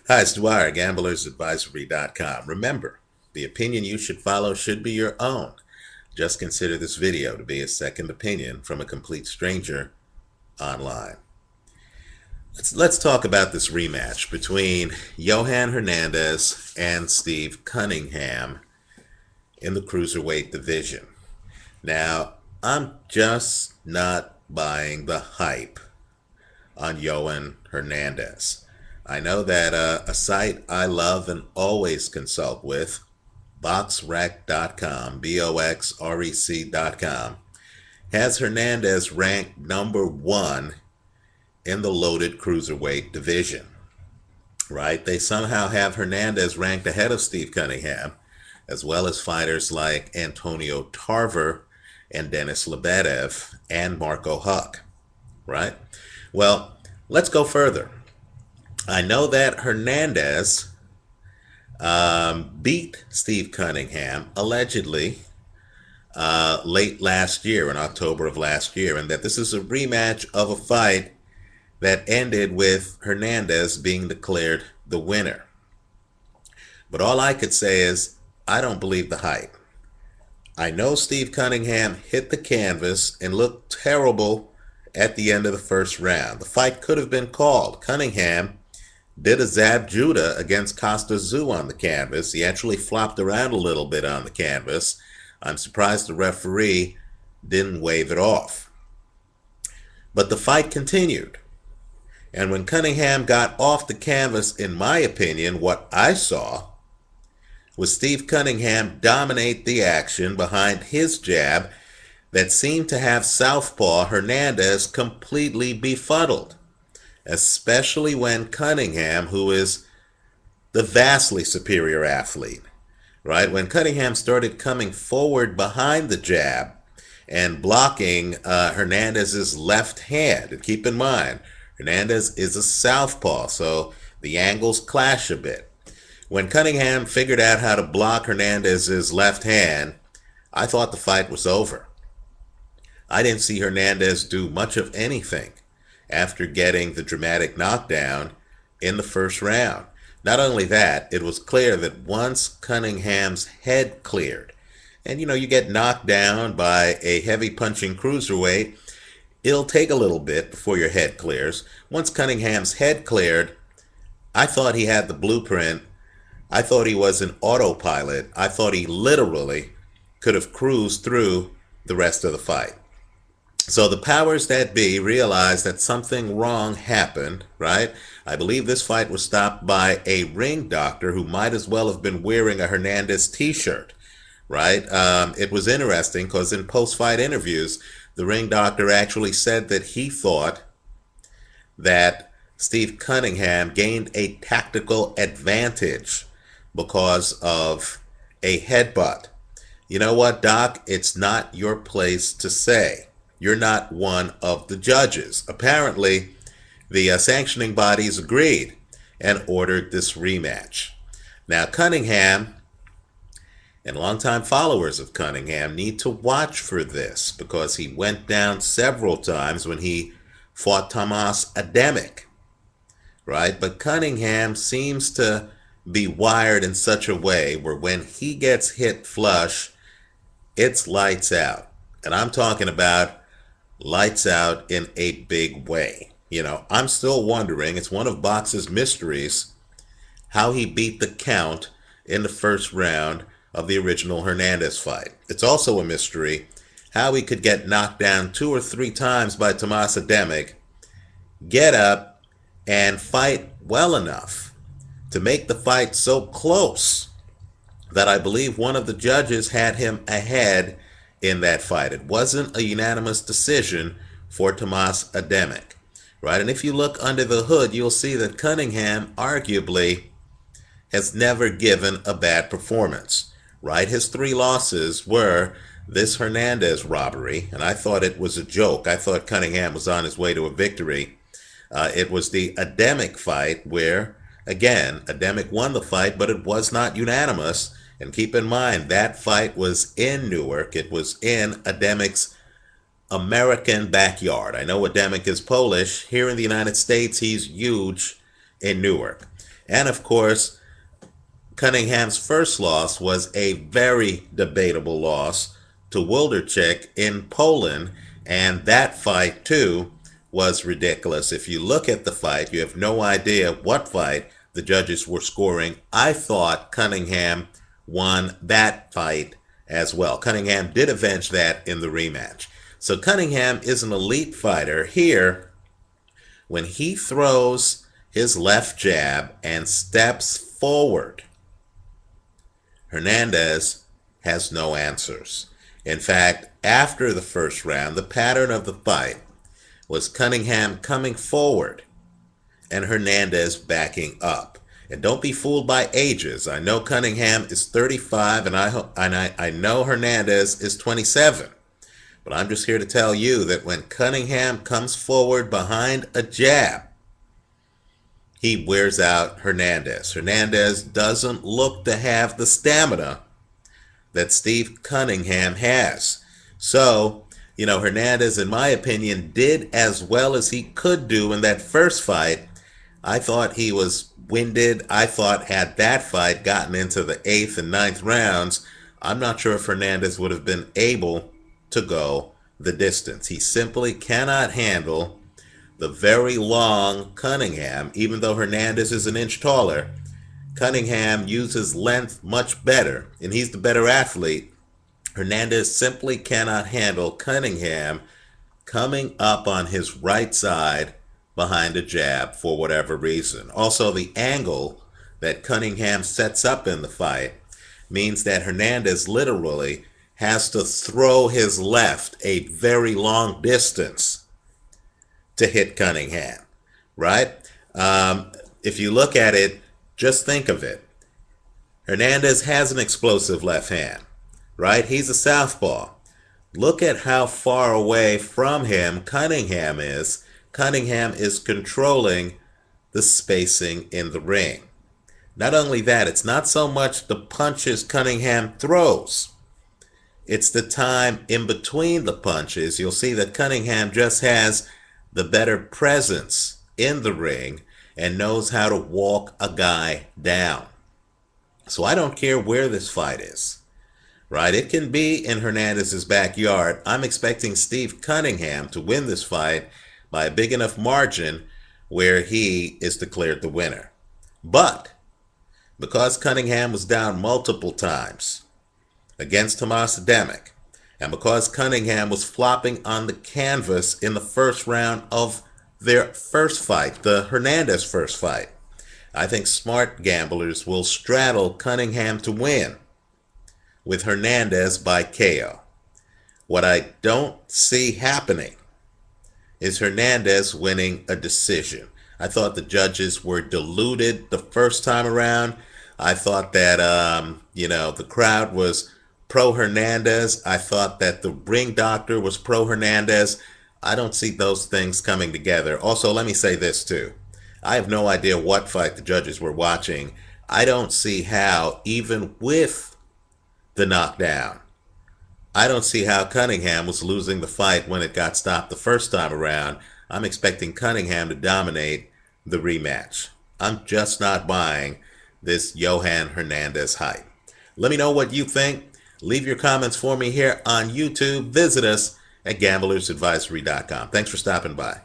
Hi, it's Dwyer, gamblersadvisory.com. Remember, the opinion you should follow should be your own. Just consider this video to be a second opinion from a complete stranger online. Let's talk about this rematch between Yoan Hernandez and Steve Cunningham in the cruiserweight division. Now, I'm just not buying the hype on Yoan Hernandez. I know that a site I love and always consult with, boxrec.com, boxrec.com, has Hernandez ranked number one in the loaded cruiserweight division. Right? They somehow have Hernandez ranked ahead of Steve Cunningham, as well as fighters like Antonio Tarver and Denis Lebedev and Marco Huck. Right? Well, let's go further. I know that Hernandez beat Steve Cunningham allegedly late last year, in October of last year, and that this is a rematch of a fight that ended with Hernandez being declared the winner. But all I could say is I don't believe the hype. I know Steve Cunningham hit the canvas and looked terrible at the end of the first round. The fight could have been called. Cunningham did a Zab Judah against Costa Zoo on the canvas. He actually flopped around a little bit on the canvas. I'm surprised the referee didn't wave it off. But the fight continued. And when Cunningham got off the canvas, in my opinion, what I saw was Steve Cunningham dominate the action behind his jab that seemed to have southpaw Hernandez completely befuddled, especially when Cunningham, who is the vastly superior athlete, right? When Cunningham started coming forward behind the jab and blocking Hernandez's left hand, and keep in mind, Hernandez is a southpaw, so the angles clash a bit. When Cunningham figured out how to block Hernandez's left hand, I thought the fight was over. I didn't see Hernandez do much of anything after getting the dramatic knockdown in the first round. Not only that, it was clear that once Cunningham's head cleared, and you get knocked down by a heavy punching cruiserweight, it'll take a little bit before your head clears. Once Cunningham's head cleared, I thought he had the blueprint. I thought he was an autopilot. I thought he literally could have cruised through the rest of the fight. So the powers that be realized that something wrong happened, right? I believe this fight was stopped by a ring doctor who might as well have been wearing a Hernandez t-shirt, right? It was interesting because in post-fight interviews, the ring doctor actually said that he thought that Steve Cunningham gained a tactical advantage because of a headbutt. You know what, Doc? It's not your place to say. You're not one of the judges. Apparently, the sanctioning bodies agreed and ordered this rematch. Now, Cunningham and longtime followers of Cunningham need to watch for this because he went down several times when he fought Tomas Ademic, right? But Cunningham seems to be wired in such a way where when he gets hit flush, it's lights out. And I'm talking about lights out in a big way. I'm still wondering, it's one of box's mysteries, how he beat the count in the first round of the original Hernandez fight. It's also a mystery how he could get knocked down 2 or 3 times by Tomas Ademic, get up, and fight well enough to make the fight so close that I believe one of the judges had him ahead in that fight. It wasn't a unanimous decision for Tomas Ademic, right? And if you look under the hood, you'll see that Cunningham arguably has never given a bad performance, right? His 3 losses were this Hernandez robbery, and I thought it was a joke. I thought Cunningham was on his way to a victory. It was the Ademic fight where, again, Ademic won the fight, but it was not unanimous. And keep in mind, that fight was in Newark. It was in Ademic's American backyard. I know Ademic is Polish. Here in the United States, he's huge in Newark. And of course, Cunningham's first loss was a very debatable loss to Wilderchick in Poland, and that fight too was ridiculous. If you look at the fight, you have no idea what fight the judges were scoring. I thought Cunningham won that fight as well. Cunningham did avenge that in the rematch. So Cunningham is an elite fighter. Here, when he throws his left jab and steps forward, Hernandez has no answers. In fact, after the first round, the pattern of the fight was Cunningham coming forward and Hernandez backing up. And don't be fooled by ages. I know Cunningham is 35 and I know Hernandez is 27. But I'm just here to tell you that when Cunningham comes forward behind a jab, he wears out Hernandez. Hernandez doesn't look to have the stamina that Steve Cunningham has. So, Hernandez, in my opinion, did as well as he could do in that first fight. I thought he was winded. I thought had that fight gotten into the 8th and 9th rounds, I'm not sure if Hernandez would have been able to go the distance. He simply cannot handle the very long Cunningham. Even though Hernandez is an inch taller, Cunningham uses length much better, and he's the better athlete. Hernandez simply cannot handle Cunningham coming up on his right side behind a jab for whatever reason. Also, the angle that Cunningham sets up in the fight means that Hernandez literally has to throw his left a very long distance to hit Cunningham, right? If you look at it, just think of it. Hernandez has an explosive left hand, right? He's a southpaw. Look at how far away from him Cunningham is. Cunningham is controlling the spacing in the ring. Not only that, it's not so much the punches Cunningham throws. It's the time in between the punches. You'll see that Cunningham just has the better presence in the ring and knows how to walk a guy down. So I don't care where this fight is, right? It can be in Hernandez's backyard. I'm expecting Steve Cunningham to win this fight by a big enough margin where he is declared the winner. But because Cunningham was down multiple times against Tomas Adamek, and because Cunningham was flopping on the canvas in the first round of their first fight, the Hernandez first fight, I think smart gamblers will straddle Cunningham to win with Hernandez by KO. What I don't see happening is Hernandez winning a decision. I thought the judges were deluded the first time around. I thought that, the crowd was pro-Hernandez. I thought that the ring doctor was pro-Hernandez. I don't see those things coming together. Also, let me say this too. I have no idea what fight the judges were watching. I don't see how, even with the knockdown, I don't see how Cunningham was losing the fight when it got stopped the first time around. I'm expecting Cunningham to dominate the rematch. I'm just not buying this Yoan Hernandez hype. Let me know what you think. Leave your comments for me here on YouTube. Visit us at gamblersadvisory.com. Thanks for stopping by.